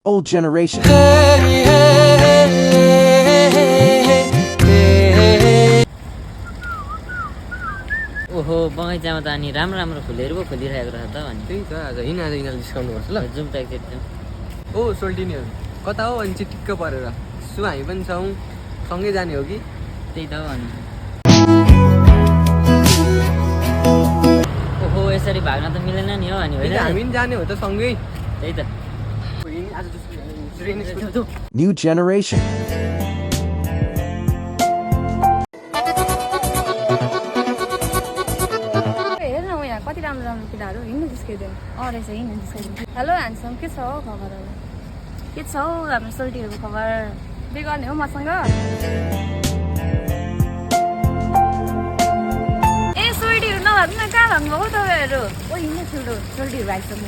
Old generation. ओहो बगैँचामा त अनि राम्रो राम्रो फुलहरू पो फुलिरहेको रहेछ त अनि त्यही त आज यिनीहरू डिस्काउन्ट गर्छ ल जाउँ त एकचोटि जाउँ ओ सोल्टिनीहरू कता हो अनि चिटिक्क परेर सु हामी पनि छौँ सँगै जाने हो कि त्यही त हो अनि ओहो यसरी भाग्न त मिलेन नि हो अनि होइन हामी पनि जाने हो त सँगै त्यही त आज New generation. हेर न यहाँ कति राम्रो राम्रो केटाहरू हिँड्नु जिस्काइदिनु रहेछ हिँड्नु जिस्काइदिनु हेलो ह्यान्डसम के छ हौ खबरहरू के छ हौ हाम्रो सोल्टीहरूको खबर के गर्ने हो मसँग ए सोल्टीहरू नभाग्नु न कहाँ भाग्नुभएको तपाईँहरू ओ हिँड्नु सोल्टीहरू आइसक्नु